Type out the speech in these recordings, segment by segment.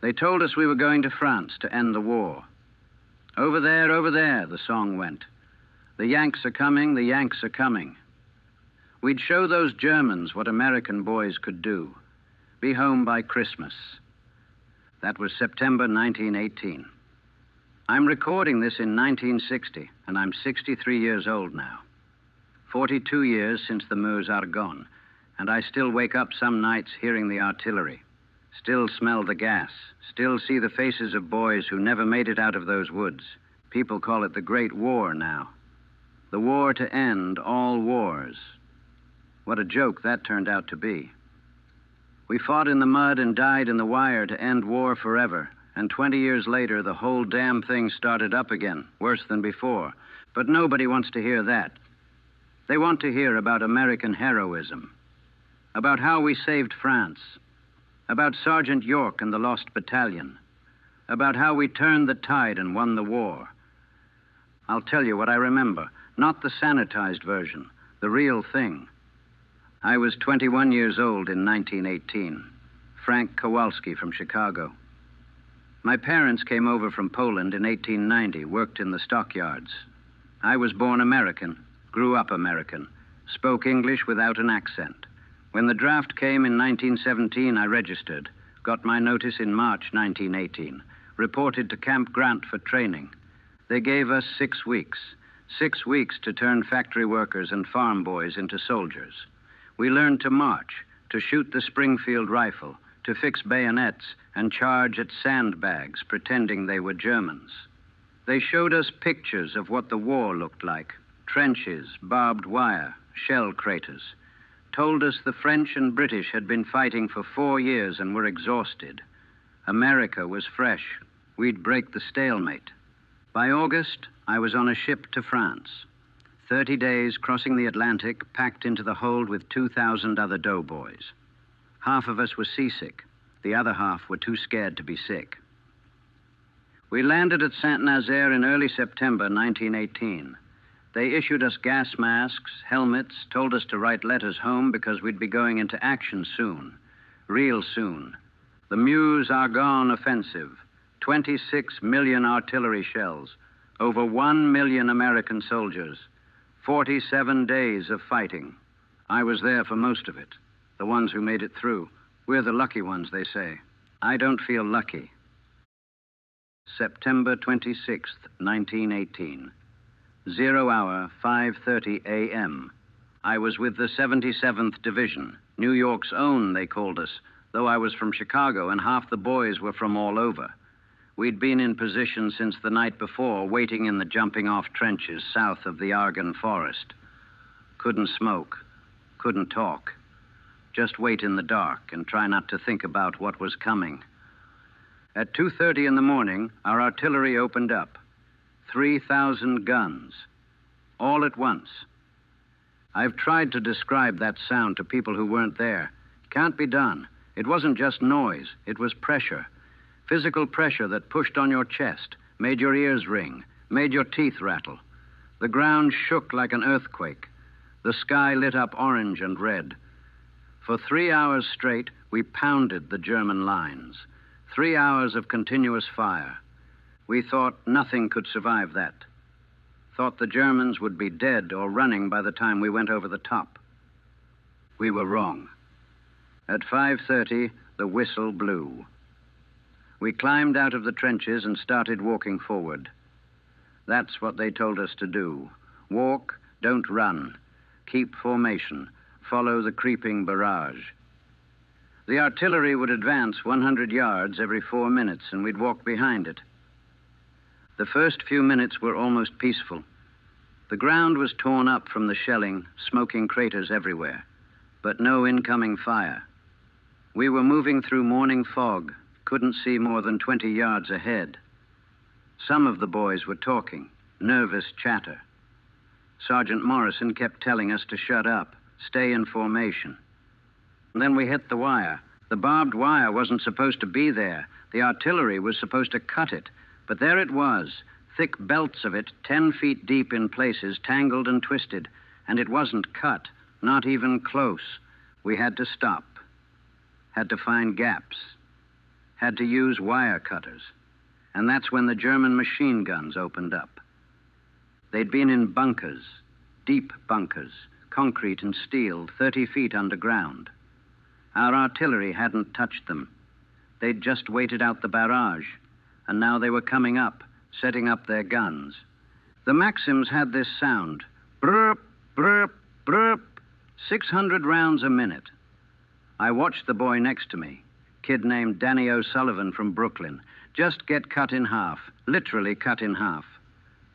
They told us we were going to France to end the war. Over there, the song went. The Yanks are coming, the Yanks are coming. We'd show those Germans what American boys could do. Be home by Christmas. That was September 1918. I'm recording this in 1960, and I'm 63 years old now. 42 years since the Meuse are gone, and I still wake up some nights hearing the artillery, still smell the gas, still see the faces of boys who never made it out of those woods. People call it the Great War now. The war to end all wars. What a joke that turned out to be. We fought in the mud and died in the wire to end war forever, and 20 years later, the whole damn thing started up again, worse than before. But nobody wants to hear that. They want to hear about American heroism, about how we saved France, about Sergeant York and the Lost Battalion, about how we turned the tide and won the war. I'll tell you what I remember, not the sanitized version, the real thing. I was 21 years old in 1918, Frank Kowalski from Chicago. My parents came over from Poland in 1890, worked in the stockyards. I was born American, grew up American, spoke English without an accent. When the draft came in 1917, I registered, got my notice in March 1918, reported to Camp Grant for training. They gave us 6 weeks, 6 weeks to turn factory workers and farm boys into soldiers. We learned to march, to shoot the Springfield rifle, to fix bayonets and charge at sandbags, pretending they were Germans. They showed us pictures of what the war looked like. Trenches, barbed wire, shell craters. Told us the French and British had been fighting for 4 years and were exhausted. America was fresh. We'd break the stalemate. By August, I was on a ship to France. 30 days crossing the Atlantic, packed into the hold with 2,000 other doughboys. Half of us were seasick. The other half were too scared to be sick. We landed at Saint-Nazaire in early September 1918. They issued us gas masks, helmets, told us to write letters home because we'd be going into action soon, real soon. The Meuse-Argonne offensive, 26 million artillery shells, over 1 million American soldiers, 47 days of fighting. I was there for most of it, the ones who made it through. We're the lucky ones, they say. I don't feel lucky. September 26th, 1918. 0 hour, 5:30 a.m. I was with the 77th Division, New York's own, they called us, though I was from Chicago and half the boys were from all over. We'd been in position since the night before, waiting in the jumping-off trenches south of the Argonne Forest. Couldn't smoke, couldn't talk. Just wait in the dark and try not to think about what was coming. At 2:30 in the morning, our artillery opened up. 3,000 guns, all at once. I've tried to describe that sound to people who weren't there. Can't be done. It wasn't just noise, it was pressure. Physical pressure that pushed on your chest, made your ears ring, made your teeth rattle. The ground shook like an earthquake. The sky lit up orange and red. For 3 hours straight, we pounded the German lines. 3 hours of continuous fire. We thought nothing could survive that. Thought the Germans would be dead or running by the time we went over the top. We were wrong. At 5:30, the whistle blew. We climbed out of the trenches and started walking forward. That's what they told us to do. Walk, don't run. Keep formation. Follow the creeping barrage. The artillery would advance 100 yards every 4 minutes, and we'd walk behind it. The first few minutes were almost peaceful. The ground was torn up from the shelling, smoking craters everywhere, but no incoming fire. We were moving through morning fog, couldn't see more than 20 yards ahead. Some of the boys were talking, nervous chatter. Sergeant Morrison kept telling us to shut up, stay in formation. And then we hit the wire. The barbed wire wasn't supposed to be there. The artillery was supposed to cut it. But there it was, thick belts of it, 10 feet deep in places, tangled and twisted. And it wasn't cut, not even close. We had to stop. Had to find gaps. had to use wire cutters, and that's when the German machine guns opened up. They'd been in bunkers, deep bunkers, concrete and steel, 30 feet underground. Our artillery hadn't touched them. They'd just waited out the barrage, and now they were coming up, setting up their guns. The Maxims had this sound, brrp, brrp, brrp, 600 rounds a minute. I watched the boy next to me, kid named Danny O'Sullivan from Brooklyn, just get cut in half, literally cut in half.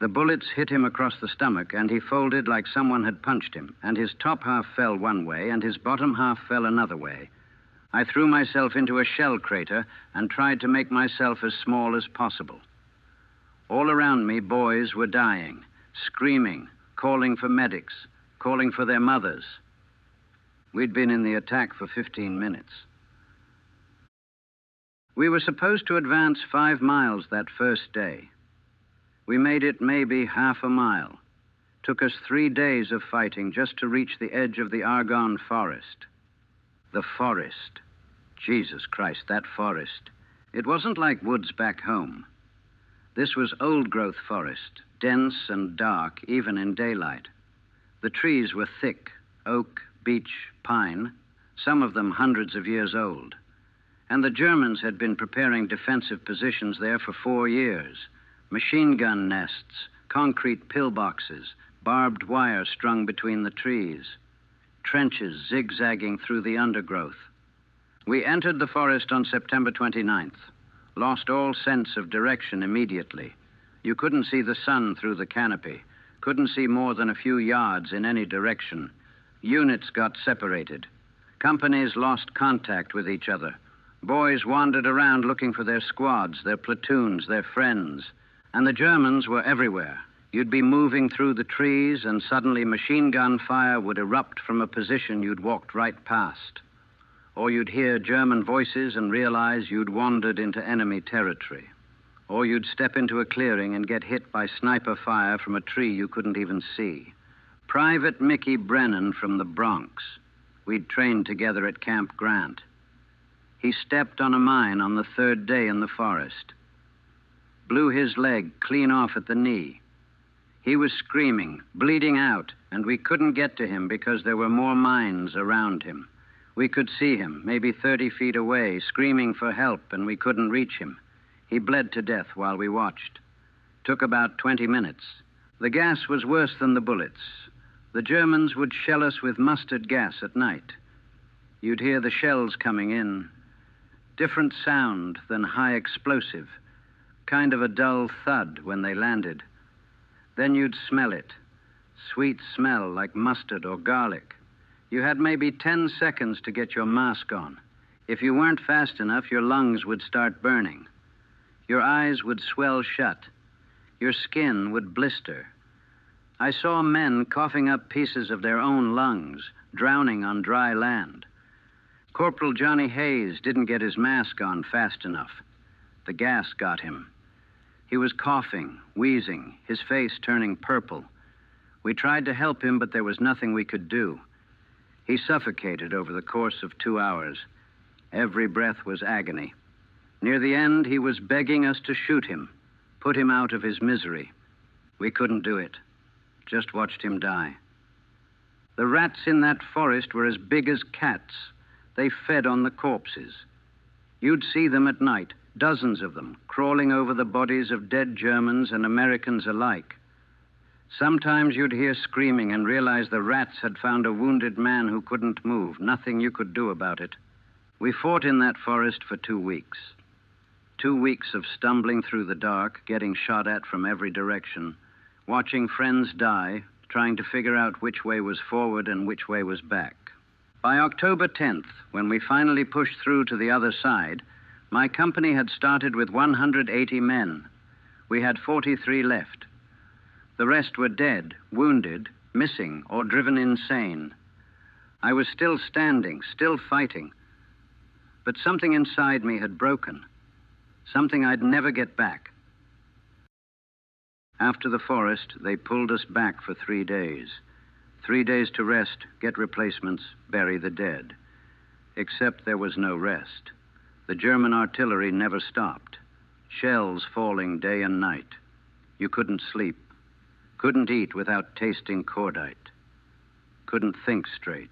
The bullets hit him across the stomach, and he folded like someone had punched him, and his top half fell one way, and his bottom half fell another way. I threw myself into a shell crater and tried to make myself as small as possible. All around me, boys were dying, screaming, calling for medics, calling for their mothers. We'd been in the attack for 15 minutes. We were supposed to advance 5 miles that first day. We made it maybe half a mile. Took us 3 days of fighting just to reach the edge of the Argonne forest. The forest. Jesus Christ, that forest. It wasn't like woods back home. This was old-growth forest, dense and dark, even in daylight. The trees were thick, oak, beech, pine, some of them hundreds of years old. And the Germans had been preparing defensive positions there for 4 years. Machine gun nests, concrete pillboxes, barbed wire strung between the trees, trenches zigzagging through the undergrowth. We entered the forest on September 29th, lost all sense of direction immediately. You couldn't see the sun through the canopy, couldn't see more than a few yards in any direction. Units got separated. Companies lost contact with each other. Boys wandered around looking for their squads, their platoons, their friends. And the Germans were everywhere. You'd be moving through the trees, and suddenly machine gun fire would erupt from a position you'd walked right past. Or you'd hear German voices and realize you'd wandered into enemy territory. Or you'd step into a clearing and get hit by sniper fire from a tree you couldn't even see. Private Mickey Brennan from the Bronx. We'd trained together at Camp Grant. He stepped on a mine on the 3rd day in the forest. Blew his leg clean off at the knee. He was screaming, bleeding out, and we couldn't get to him because there were more mines around him. We could see him, maybe 30 feet away, screaming for help, and we couldn't reach him. He bled to death while we watched. Took about 20 minutes. The gas was worse than the bullets. The Germans would shell us with mustard gas at night. You'd hear the shells coming in. Different sound than high explosive. Kind of a dull thud when they landed. Then you'd smell it. Sweet smell like mustard or garlic. You had maybe 10 seconds to get your mask on. If you weren't fast enough, your lungs would start burning. Your eyes would swell shut. Your skin would blister. I saw men coughing up pieces of their own lungs, drowning on dry land. Corporal Johnny Hayes didn't get his mask on fast enough. The gas got him. He was coughing, wheezing, his face turning purple. We tried to help him, but there was nothing we could do. He suffocated over the course of 2 hours. Every breath was agony. Near the end, he was begging us to shoot him, put him out of his misery. We couldn't do it. Just watched him die. The rats in that forest were as big as cats. They fed on the corpses. You'd see them at night, dozens of them, crawling over the bodies of dead Germans and Americans alike. Sometimes you'd hear screaming and realize the rats had found a wounded man who couldn't move, nothing you could do about it. We fought in that forest for 2 weeks. 2 weeks of stumbling through the dark, getting shot at from every direction, watching friends die, trying to figure out which way was forward and which way was back. By October 10th, when we finally pushed through to the other side, my company had started with 180 men. We had 43 left. The rest were dead, wounded, missing, or driven insane. I was still standing, still fighting. But something inside me had broken. Something I'd never get back. After the forest, they pulled us back for 3 days. 3 days to rest, get replacements, bury the dead. Except there was no rest. The German artillery never stopped. Shells falling day and night. You couldn't sleep. Couldn't eat without tasting cordite. Couldn't think straight.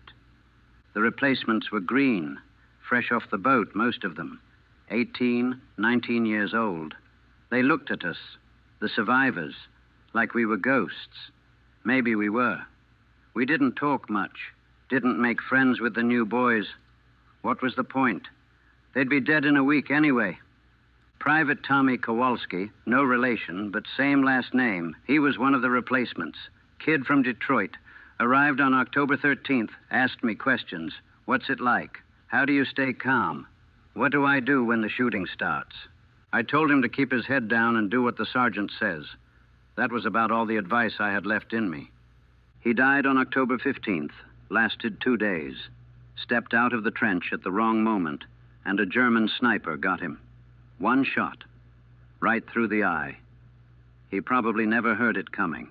The replacements were green, fresh off the boat, most of them. 18, 19 years old. They looked at us, the survivors, like we were ghosts. Maybe we were. We didn't talk much, didn't make friends with the new boys. What was the point? They'd be dead in a week anyway. Private Tommy Kowalski, no relation, but same last name. He was one of the replacements. Kid from Detroit. Arrived on October 13th, asked me questions. What's it like? How do you stay calm? What do I do when the shooting starts? I told him to keep his head down and do what the sergeant says. That was about all the advice I had left in me. He died on October 15th, lasted 2 days. Stepped out of the trench at the wrong moment, and a German sniper got him. One shot, right through the eye. He probably never heard it coming.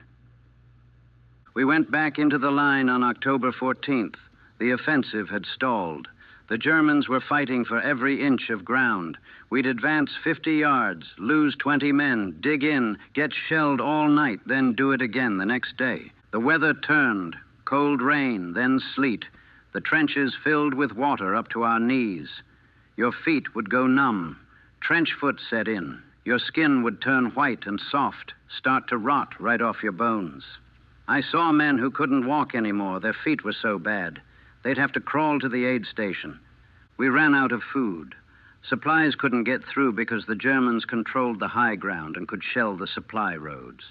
We went back into the line on October 14th. The offensive had stalled. The Germans were fighting for every inch of ground. We'd advance 50 yards, lose 20 men, dig in, get shelled all night, then do it again the next day. The weather turned. Cold rain, then sleet. The trenches filled with water up to our knees. Your feet would go numb. Trench foot set in. Your skin would turn white and soft, start to rot right off your bones. I saw men who couldn't walk anymore. Their feet were so bad. They'd have to crawl to the aid station. We ran out of food. Supplies couldn't get through because the Germans controlled the high ground and could shell the supply roads.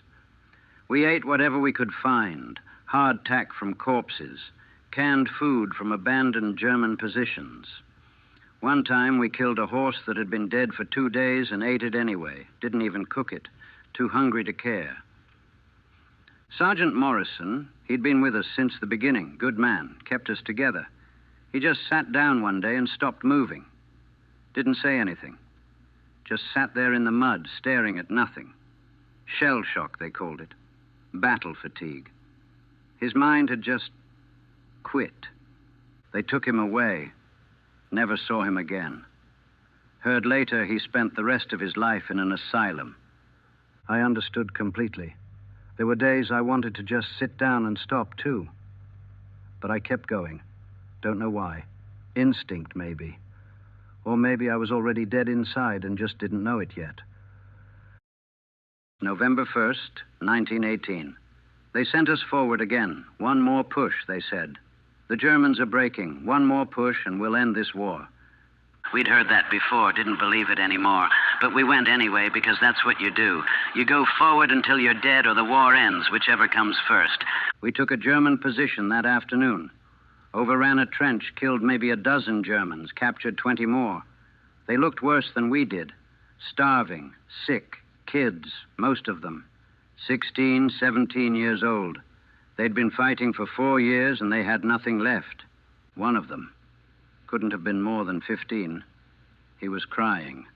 We ate whatever we could find. Hardtack from corpses. Canned food from abandoned German positions. One time we killed a horse that had been dead for 2 days and ate it anyway. Didn't even cook it. Too hungry to care. Sergeant Morrison, he'd been with us since the beginning. Good man, kept us together. He just sat down one day and stopped moving. Didn't say anything. Just sat there in the mud, staring at nothing. Shell shock, they called it. Battle fatigue. His mind had just quit. They took him away. Never saw him again. Heard later he spent the rest of his life in an asylum. I understood completely. There were days I wanted to just sit down and stop, too. But I kept going. Don't know why. Instinct, maybe. Or maybe I was already dead inside and just didn't know it yet. November 1st, 1918. They sent us forward again. One more push, they said. The Germans are breaking. One more push and we'll end this war. We'd heard that before, didn't believe it anymore. But we went anyway because that's what you do. You go forward until you're dead or the war ends, whichever comes first. We took a German position that afternoon. Overran a trench, killed maybe a dozen Germans, captured 20 more. They looked worse than we did. Starving, sick, kids, most of them. 16, 17 years old. They'd been fighting for 4 years and they had nothing left. One of them. Couldn't have been more than 15. He was crying.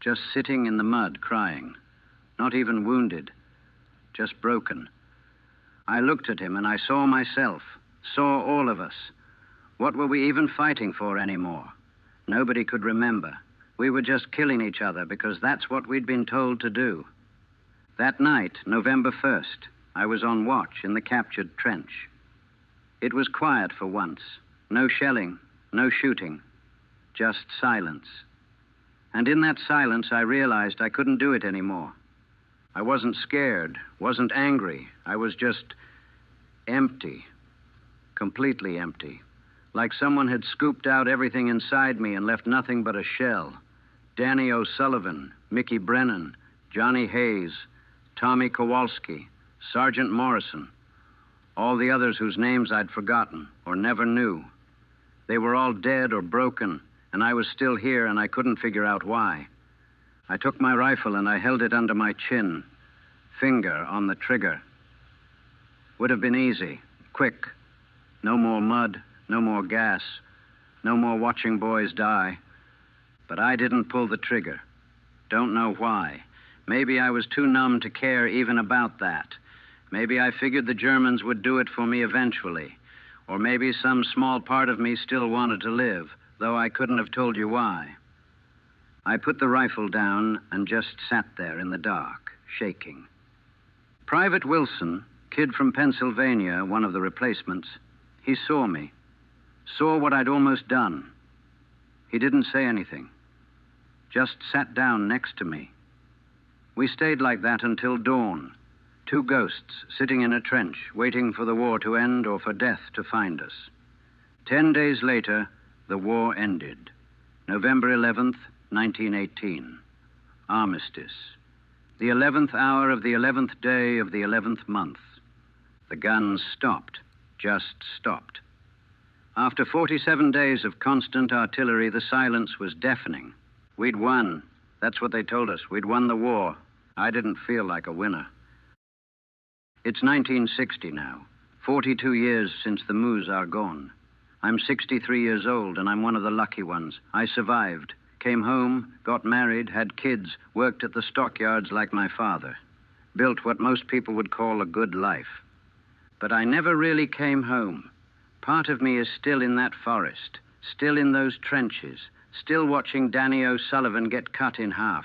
Just sitting in the mud, crying. Not even wounded. Just broken. I looked at him and I saw myself. Saw all of us. What were we even fighting for anymore? Nobody could remember. We were just killing each other because that's what we'd been told to do. That night, November 1st, I was on watch in the captured trench. It was quiet for once. No shelling, no shooting. Just silence. And in that silence, I realized I couldn't do it anymore. I wasn't scared, wasn't angry. I was just empty. Completely empty. Like someone had scooped out everything inside me and left nothing but a shell. Danny O'Sullivan, Mickey Brennan, Johnny Hayes, Tommy Kowalski, Sergeant Morrison, all the others whose names I'd forgotten or never knew. They were all dead or broken, and I was still here and I couldn't figure out why. I took my rifle and I held it under my chin, finger on the trigger. Would have been easy, quick. No more mud, no more gas, no more watching boys die. But I didn't pull the trigger. Don't know why. Maybe I was too numb to care even about that. Maybe I figured the Germans would do it for me eventually. Or maybe some small part of me still wanted to live, though I couldn't have told you why. I put the rifle down and just sat there in the dark, shaking. Private Wilson, kid from Pennsylvania, one of the replacements, he saw me, saw what I'd almost done. He didn't say anything, just sat down next to me. We stayed like that until dawn, two ghosts sitting in a trench, waiting for the war to end or for death to find us. 10 days later, the war ended. November 11th, 1918. Armistice. The 11th hour of the 11th day of the 11th month. The guns stopped, just stopped. After 47 days of constant artillery, the silence was deafening. We'd won. That's what they told us. We'd won the war. I didn't feel like a winner. It's 1960 now, 42 years since the moose are gone. I'm 63 years old, and I'm one of the lucky ones. I survived, came home, got married, had kids, worked at the stockyards like my father, built what most people would call a good life. But I never really came home. Part of me is still in that forest, still in those trenches, still watching Danny O'Sullivan get cut in half,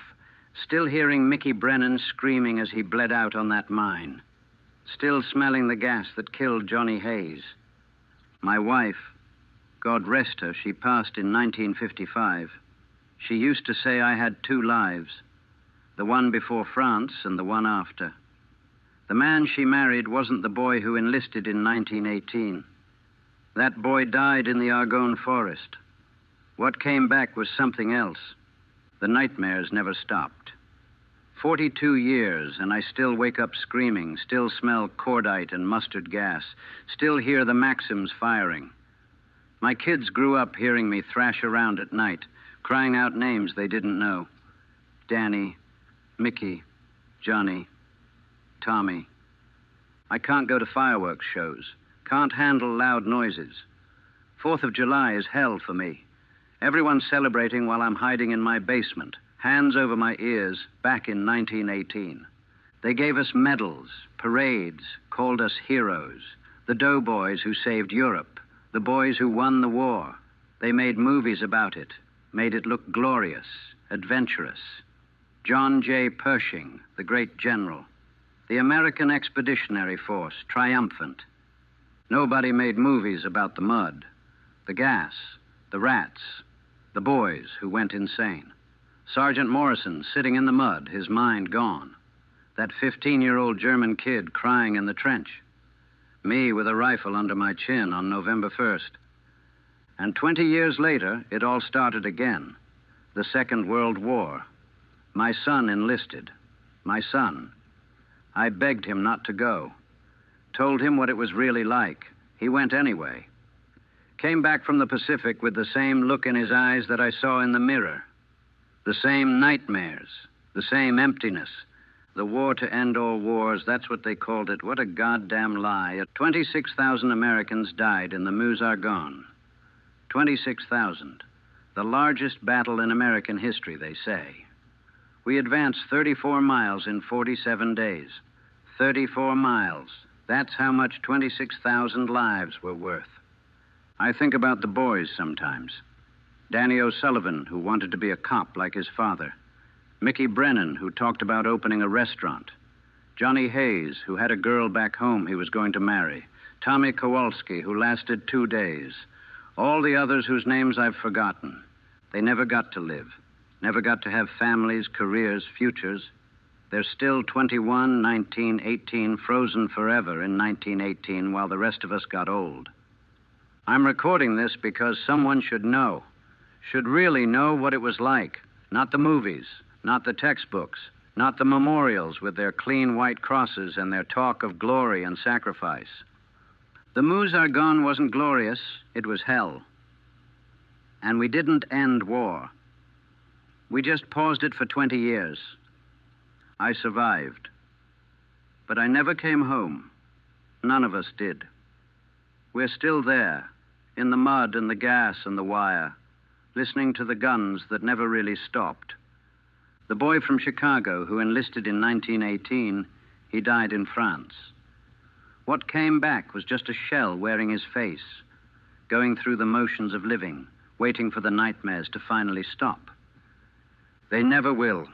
still hearing Mickey Brennan screaming as he bled out on that mine, still smelling the gas that killed Johnny Hayes. My wife, God rest her, she passed in 1955. She used to say I had two lives, the one before France and the one after. The man she married wasn't the boy who enlisted in 1918. That boy died in the Argonne forest. What came back was something else. The nightmares never stopped. 42 years, and I still wake up screaming, still smell cordite and mustard gas, still hear the Maxims firing. My kids grew up hearing me thrash around at night, crying out names they didn't know. Danny, Mickey, Johnny, Tommy. I can't go to fireworks shows, can't handle loud noises. 4th of July is hell for me. Everyone's celebrating while I'm hiding in my basement, hands over my ears, back in 1918. They gave us medals, parades, called us heroes, the doughboys who saved Europe, the boys who won the war. They made movies about it, made it look glorious, adventurous. John J. Pershing, the great general. The American Expeditionary Force, triumphant. Nobody made movies about the mud, the gas, the rats, the boys who went insane. Sergeant Morrison sitting in the mud, his mind gone. That 15-year-old German kid crying in the trench. Me with a rifle under my chin on November 1st. And 20 years later, it all started again. The Second World War. My son enlisted. My son. I begged him not to go. Told him what it was really like. He went anyway. Came back from the Pacific with the same look in his eyes that I saw in the mirror. The same nightmares. The same emptiness. The war to end all wars, that's what they called it. What a goddamn lie. 26,000 Americans died in the Meuse Argonne. 26,000. The largest battle in American history, they say. We advanced 34 miles in 47 days. 34 miles. That's how much 26,000 lives were worth. I think about the boys sometimes. Danny O'Sullivan, who wanted to be a cop like his father. Mickey Brennan, who talked about opening a restaurant. Johnny Hayes, who had a girl back home he was going to marry. Tommy Kowalski, who lasted 2 days. All the others whose names I've forgotten. They never got to live. Never got to have families, careers, futures. They're still 21, 19, 18, frozen forever in 1918 while the rest of us got old. I'm recording this because someone should know. Should really know what it was like. Not the movies. Not the textbooks, not the memorials with their clean white crosses and their talk of glory and sacrifice. The Meuse Argonne wasn't glorious, it was hell. And we didn't end war. We just paused it for 20 years. I survived. But I never came home. None of us did. We're still there, in the mud and the gas and the wire, listening to the guns that never really stopped. The boy from Chicago who enlisted in 1918, he died in France. What came back was just a shell wearing his face, going through the motions of living, waiting for the nightmares to finally stop. They never will.